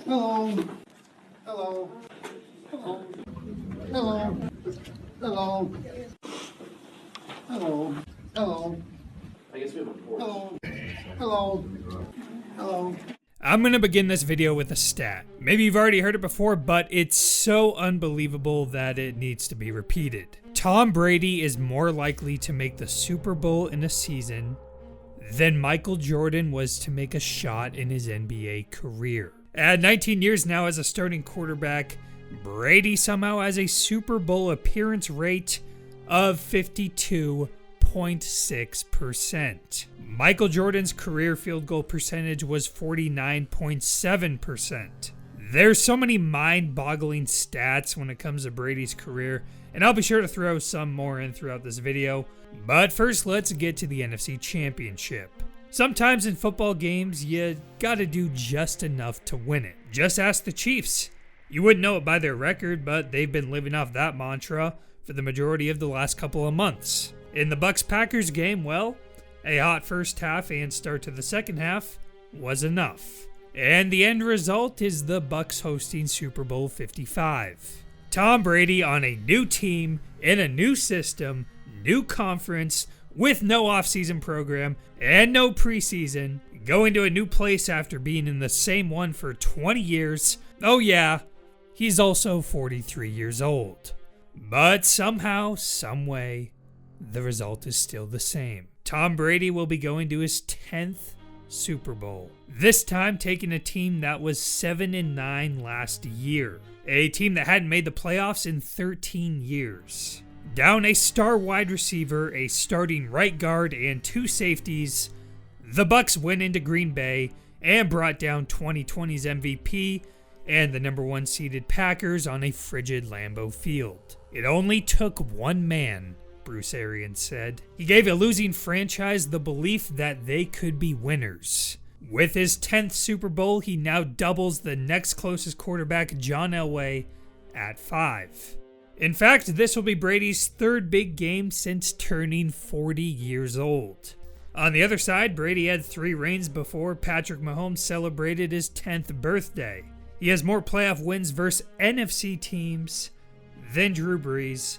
Hello. Hello. Hello. Hello. Hello. Hello. Hello. I guess we have a porch. Hello. Hello. Hello. I'm going to begin this video with a stat. Maybe you've already heard it before, but it's so unbelievable that it needs to be repeated. Tom Brady is more likely to make the Super Bowl in a season than Michael Jordan was to make a shot in his NBA career. At 19 years now as a starting quarterback, Brady somehow has a Super Bowl appearance rate of 52.6%. Michael Jordan's career field goal percentage was 49.7%. There's so many mind-boggling stats when it comes to Brady's career, and I'll be sure to throw some more in throughout this video. But first, let's get to the NFC Championship. Sometimes in football games, you gotta do just enough to win it. Just ask the Chiefs. You wouldn't know it by their record, but they've been living off that mantra for the majority of the last couple of months. In the Bucs-Packers game, well, a hot first half and start to the second half was enough. And the end result is the Bucs hosting Super Bowl 55. Tom Brady on a new team, in a new system, new conference, with no offseason program and no preseason, going to a new place after being in the same one for 20 years. Oh yeah, he's also 43 years old. But somehow, someway, the result is still the same. Tom Brady will be going to his 10th Super Bowl. This time taking a team that was 7-9 last year. A team that hadn't made the playoffs in 13 years. Down a star wide receiver, a starting right guard, and two safeties, the Bucs went into Green Bay and brought down 2020's MVP and the number 1 seeded Packers on a frigid Lambeau Field. It only took one man, Bruce Arians said. He gave a losing franchise the belief that they could be winners. With his 10th Super Bowl, he now doubles the next closest quarterback, John Elway, at 5. In fact, this will be Brady's 3rd big game since turning 40 years old. On the other side, Brady had 3 reigns before Patrick Mahomes celebrated his 10th birthday. He has more playoff wins versus NFC teams than Drew Brees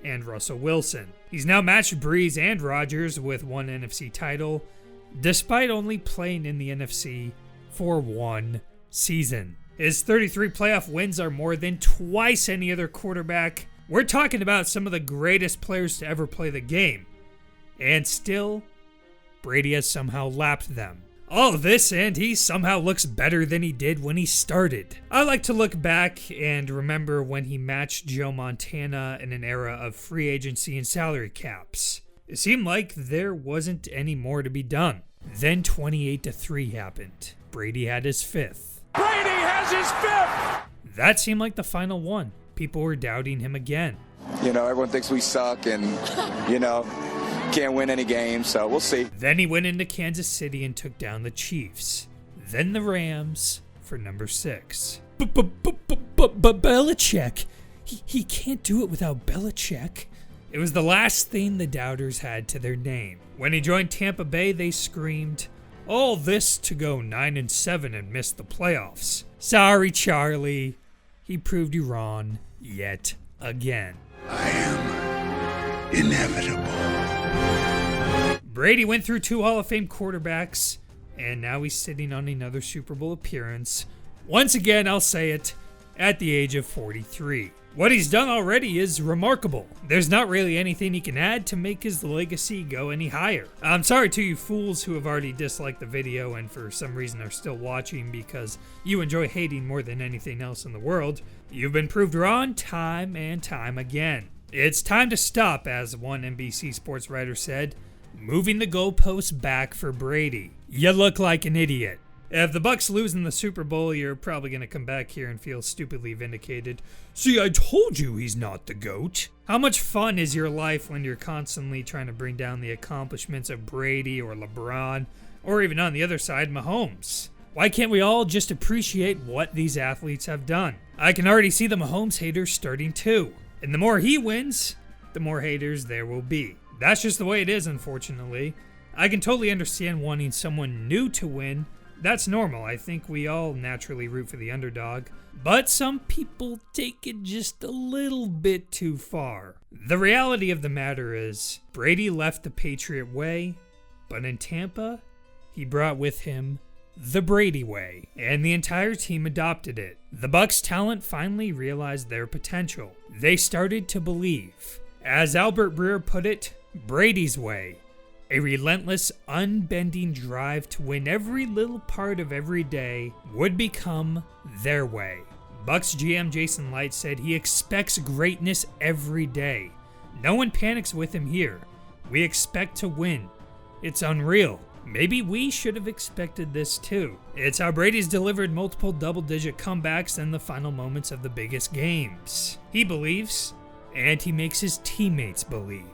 and Russell Wilson. He's now matched Brees and Rodgers with 1 NFC title, despite only playing in the NFC for 1 season. His 33 playoff wins are more than twice any other quarterback. We're talking about some of the greatest players to ever play the game. And still, Brady has somehow lapped them. All of this, and he somehow looks better than he did when he started. I like to look back and remember when he matched Joe Montana in an era of free agency and salary caps. It seemed like there wasn't any more to be done. Then 28-3 happened. Brady had his 5th. Brady has his 5th! That seemed like the final one. People were doubting him again. You know, everyone thinks we suck and, can't win any games, so we'll see. Then he went into Kansas City and took down the Chiefs. Then the Rams for number 6. But Belichick, he can't do it without Belichick. It was the last thing the doubters had to their name. When he joined Tampa Bay, they screamed, all this to go 9-7 and miss the playoffs. Sorry, Charlie. He proved you wrong yet again. I am inevitable. Brady went through 2 Hall of Fame quarterbacks, and now he's sitting on another Super Bowl appearance. Once again, I'll say it, at the age of 43. What he's done already is remarkable. There's not really anything he can add to make his legacy go any higher. I'm sorry to you fools who have already disliked the video and for some reason are still watching because you enjoy hating more than anything else in the world. You've been proved wrong time and time again. It's time to stop, as one NBC sports writer said, moving the goalposts back for Brady. You look like an idiot. If the Bucs lose in the Super Bowl, you're probably going to come back here and feel stupidly vindicated. See, I told you he's not the GOAT. How much fun is your life when you're constantly trying to bring down the accomplishments of Brady or LeBron, or even on the other side, Mahomes? Why can't we all just appreciate what these athletes have done? I can already see the Mahomes haters starting too. And the more he wins, the more haters there will be. That's just the way it is, unfortunately. I can totally understand wanting someone new to win, That's normal. I think we all naturally root for the underdog. But some people take it just a little bit too far. The reality of the matter is, Brady left the Patriot way, but in Tampa, he brought with him the Brady way, and the entire team adopted it. The Bucs' talent finally realized their potential. They started to believe. As Albert Breer put it, Brady's way. A relentless, unbending drive to win every little part of every day would become their way. Bucs GM Jason Light said he expects greatness every day. No one panics with him here. We expect to win. It's unreal. Maybe we should have expected this too. It's how Brady's delivered multiple double-digit comebacks in the final moments of the biggest games. He believes, and he makes his teammates believe.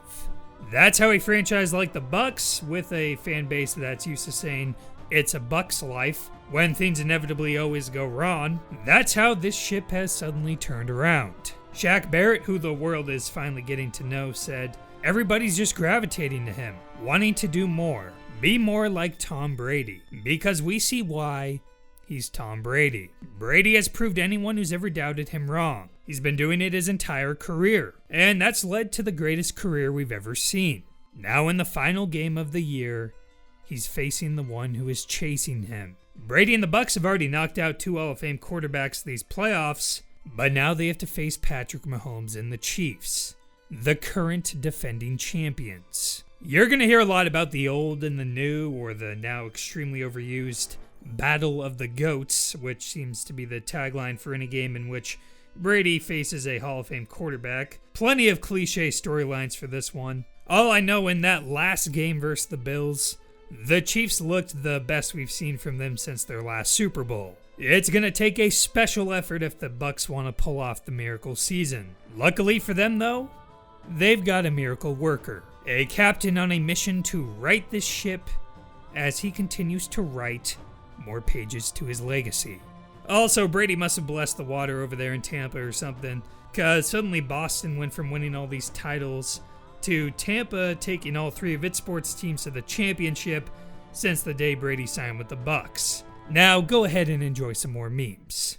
That's how a franchise like the Bucs, with a fan base that's used to saying, it's a Bucs life, when things inevitably always go wrong, that's how this ship has suddenly turned around. Shaq Barrett, who the world is finally getting to know, said, everybody's just gravitating to him, wanting to do more. Be more like Tom Brady, because we see why he's Tom Brady. Brady has proved anyone who's ever doubted him wrong. He's been doing it his entire career, and that's led to the greatest career we've ever seen. Now in the final game of the year, he's facing the one who is chasing him. Brady and the Bucs have already knocked out 2 Hall of Fame quarterbacks these playoffs, but now they have to face Patrick Mahomes and the Chiefs, the current defending champions. You're going to hear a lot about the old and the new, or the now extremely overused Battle of the GOATs, which seems to be the tagline for any game in which Brady faces a Hall of Fame quarterback. Plenty of cliche storylines for this one. All I know, in that last game versus the Bills, the Chiefs looked the best we've seen from them since their last Super Bowl. It's going to take a special effort if the Bucs want to pull off the miracle season. Luckily for them, though, they've got a miracle worker. A captain on a mission to right this ship as he continues to write more pages to his legacy. Also, Brady must have blessed the water over there in Tampa or something, because suddenly Boston went from winning all these titles to Tampa taking all 3 of its sports teams to the championship since the day Brady signed with the Bucs. Now, go ahead and enjoy some more memes.